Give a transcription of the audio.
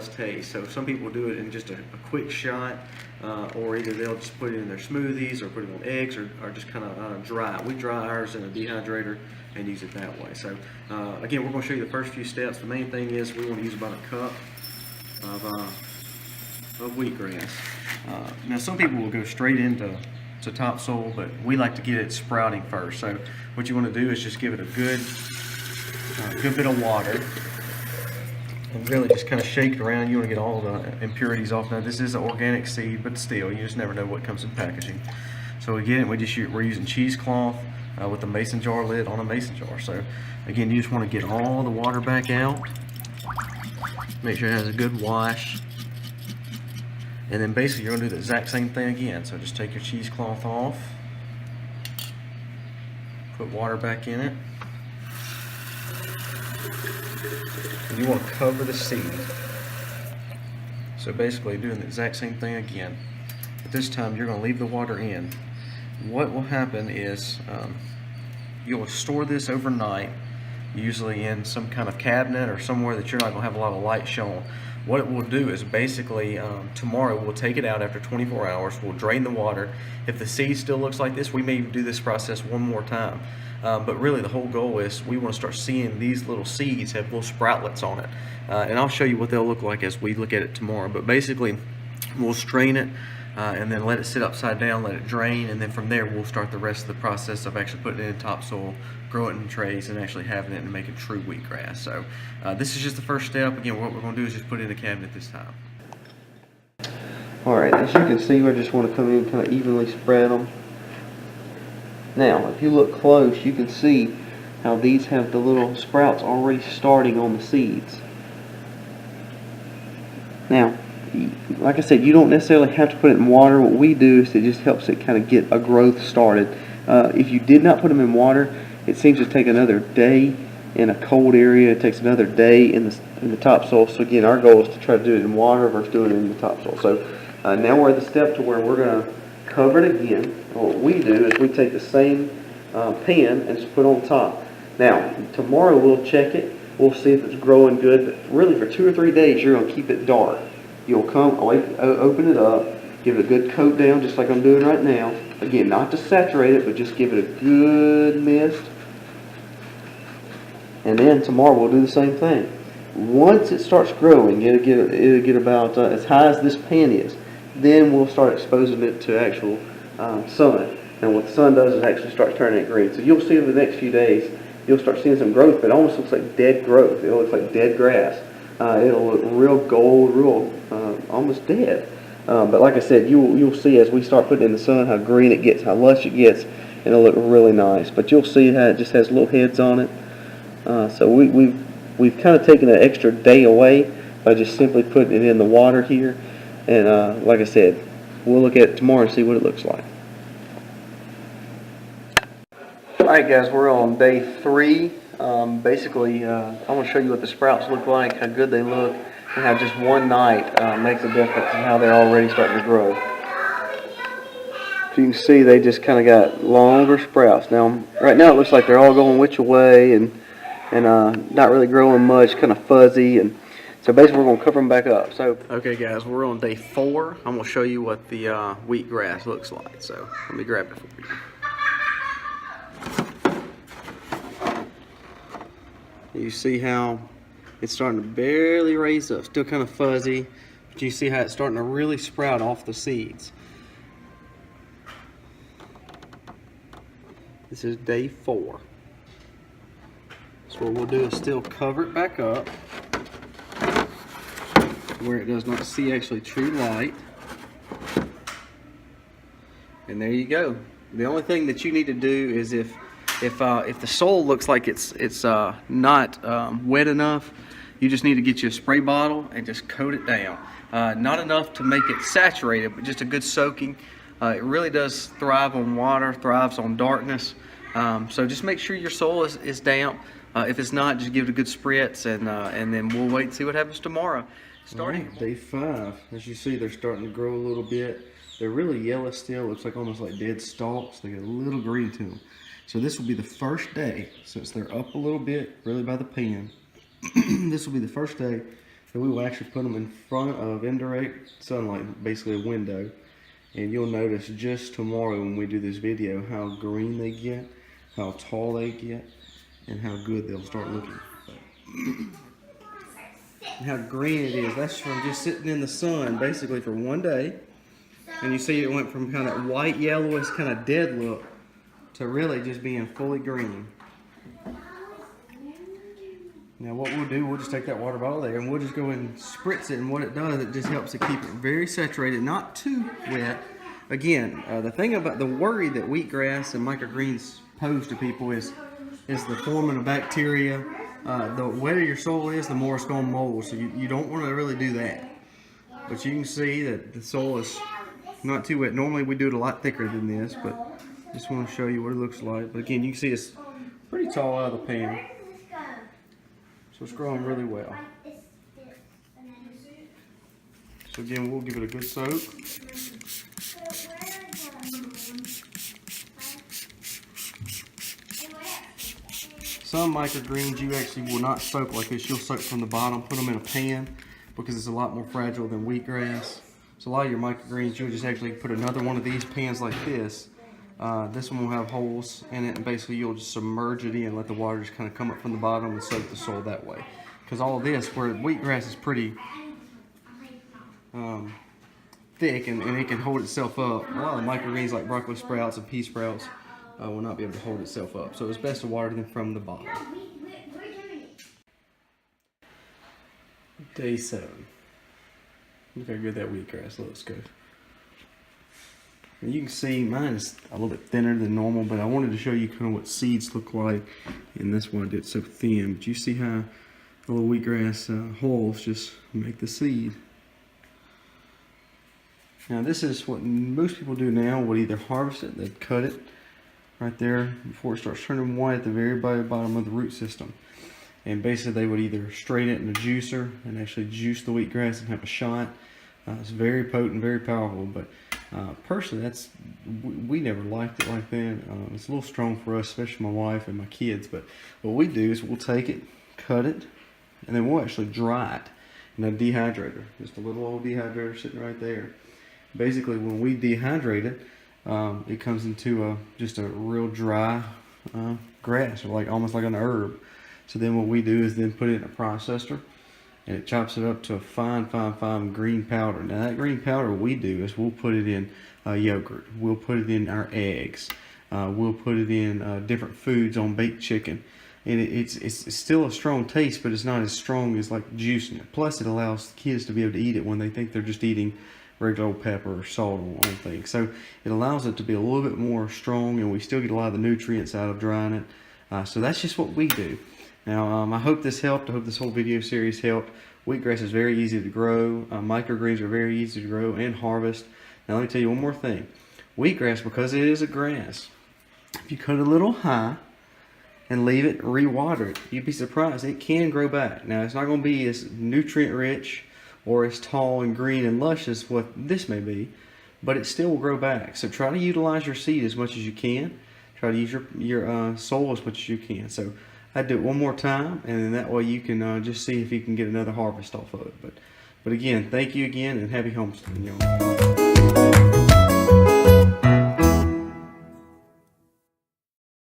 less taste. So some people do it in just a quick shot, or either they'll just put it in their smoothies or put it on eggs, or just kind of dry. We dry ours in a dehydrator and use it that way. So again, we're going to show you the first few steps. The main thing is we want to use about a cup of wheatgrass. Now some people will go straight into topsoil, but we like to get it sprouting first. So what you want to do is just give it a good bit of water and really just kind of shake it around. You want to get all the impurities off. Now this is an organic seed, but still, you just never know what comes in packaging. So again, we're using cheesecloth with a mason jar lid on a mason jar. So again, you just want to get all the water back out. Make sure it has a good wash. And then basically you're going to do the exact same thing again. So just take your cheesecloth off, put water back in it, and you want to cover the seed. So basically doing the exact same thing again, but this time you're going to leave the water in. What will happen is you'll store this overnight, usually in some kind of cabinet or somewhere that you're not going to have a lot of light showing. What it will do is basically tomorrow we'll take it out after 24 hours, we'll drain the water. If the seed still looks like this, we may do this process one more time. But really the whole goal is we want to start seeing these little seeds have little sproutlets on it. And I'll show you what they'll look like as we look at it tomorrow. But basically we'll strain it and then let it sit upside down, let it drain, and then from there we'll start the rest of the process of actually putting it in topsoil, grow it in trays, and actually having it and making true wheatgrass. So this is just the first step. Again, what we're going to do is just put it in a cabinet this time. Alright, as you can see, I just want to come in and kind of evenly spread them. Now, if you look close, you can see how these have the little sprouts already starting on the seeds. Now, like I said, you don't necessarily have to put it in water. What we do is it just helps it kind of get a growth started. If you did not put them in water, it seems to take another day in a cold area. It takes another day in the topsoil. So again, our goal is to try to do it in water versus doing it in the topsoil. So now we're at the step to where we're going to cover it again. And what we do is we take the same pan and just put it on top. Now, tomorrow we'll check it. We'll see if it's growing good. But really, for 2 or 3 days, you're going to keep it dark. You'll come, open it up, give it a good coat down, just like I'm doing right now. Again, not to saturate it, but just give it a good mist. And then tomorrow we'll do the same thing. Once it starts growing, it'll get about as high as this pan is. Then we'll start exposing it to actual sun. And what the sun does is actually start turning it green. So you'll see over the next few days, you'll start seeing some growth, but it almost looks like dead growth. It looks like dead grass. It'll look real gold, real almost dead. But like I said, you'll see as we start putting it in the sun how green it gets, how lush it gets, and it'll look really nice. But you'll see how it just has little heads on it. So we've kind of taken an extra day away by just simply putting it in the water here. And like I said, we'll look at it tomorrow and see what it looks like. Alright guys, we're on day 3. Basically, I want to show you what the sprouts look like, how good they look, and how just one night makes a difference in how they're already starting to grow. So you can see they just kind of got longer sprouts. Now, right now it looks like they're all going which way and not really growing much, kind of fuzzy. And so basically we're going to cover them back up. So okay guys, we're on day 4. I'm going to show you what the wheatgrass looks like. So let me grab it for you. You see how it's starting to barely raise up, still kind of fuzzy, but you see how it's starting to really sprout off the seeds. This is day 4. So what we'll do is still cover it back up where it does not see actually true light. And there you go. The only thing that you need to do is if the soil looks like it's not wet enough, you just need to get you a spray bottle and just coat it down. Not enough to make it saturated, but just a good soaking. It really does thrive on water, thrives on darkness. So just make sure your soil is damp. If it's not, just give it a good spritz, and then we'll wait and see what happens tomorrow. Starting day 5, as you see, they're starting to grow a little bit. They're really yellow still. Looks like almost like dead stalks. They get a little green to them. So this will be the first day, since they're up a little bit, really by the pan. This will be the first day And we will actually put them in front of indirect sunlight, basically a window. And you'll notice just tomorrow when we do this video how green they get, how tall they get, and how good they'll start looking. And how green it is. That's from just sitting in the sun basically for one day. And you see it went from kind of that white yellowish kind of dead look to really just being fully green. Now what we'll do, we'll just take that water bottle there and we'll just go and spritz it, and what it does, it just helps to keep it very saturated, not too wet. Again, the thing about the worry that wheatgrass and microgreens pose to people is the forming of bacteria. The wetter your soil is, the more it's going to mold, so you don't want to really do that. But you can see that the soil is not too wet. Normally we do it a lot thicker than this, but just want to show you what it looks like. But again, you can see it's pretty tall out of the pan. So it's growing really well. So again, we'll give it a good soak. Some microgreens you actually will not soak like this. You'll soak from the bottom, put them in a pan because it's a lot more fragile than wheatgrass. So a lot of your microgreens, you'll just actually put another one of these pans like this. This one will have holes in it, and basically you'll just submerge it in, let the water just kind of come up from the bottom and soak the soil that way. Because all of this, where wheatgrass is pretty thick and it can hold itself up, a lot of the microgreens like broccoli sprouts and pea sprouts will not be able to hold itself up. So it's best to water them from the bottom. Day 7. Look how good that wheatgrass looks, guys. And you can see mine is a little bit thinner than normal, but I wanted to show you kind of what seeds look like. And that's why I did it so thin. But you see how the little wheatgrass holes just make the seed. Now this is what most people do now. Would either harvest it, they'd cut it right there before it starts turning white at the very bottom of the root system. And basically they would either strain it in a juicer and actually juice the wheatgrass and have a shot. It's very potent, very powerful, but personally we never liked it like that. It's a little strong for us, especially my wife and my kids. But what we do is we'll take it, cut it, and then we'll actually dry it in a dehydrator. Just a little old dehydrator sitting right there. Basically when we dehydrate it, it comes into just a real dry grass, or almost like an herb. So then what we do is then put it in a processor, and it chops it up to a fine green powder. Now that green powder, what we do is we'll put it in yogurt, we'll put it in our eggs, we'll put it in different foods on baked chicken. And it's still a strong taste, but it's not as strong as like juicing it. Plus it allows the kids to be able to eat it when they think they're just eating regular old pepper or salt on one thing. So it allows it to be a little bit more strong, and we still get a lot of the nutrients out of drying it. So that's just what we do. Now I hope this helped. I hope this whole video series helped. Wheatgrass is very easy to grow. Microgreens are very easy to grow and harvest. Now let me tell you one more thing. Wheatgrass, because it is a grass, if you cut it a little high and leave it, re-water it, you'd be surprised. It can grow back. Now it's not going to be as nutrient rich or as tall and green and lush as what this may be, but it still will grow back. So try to utilize your seed as much as you can. Try to use your soil as much as you can. So I'd do it one more time, and then that way you can just see if you can get another harvest off of it. But again, thank you again, and happy homesteading, y'all.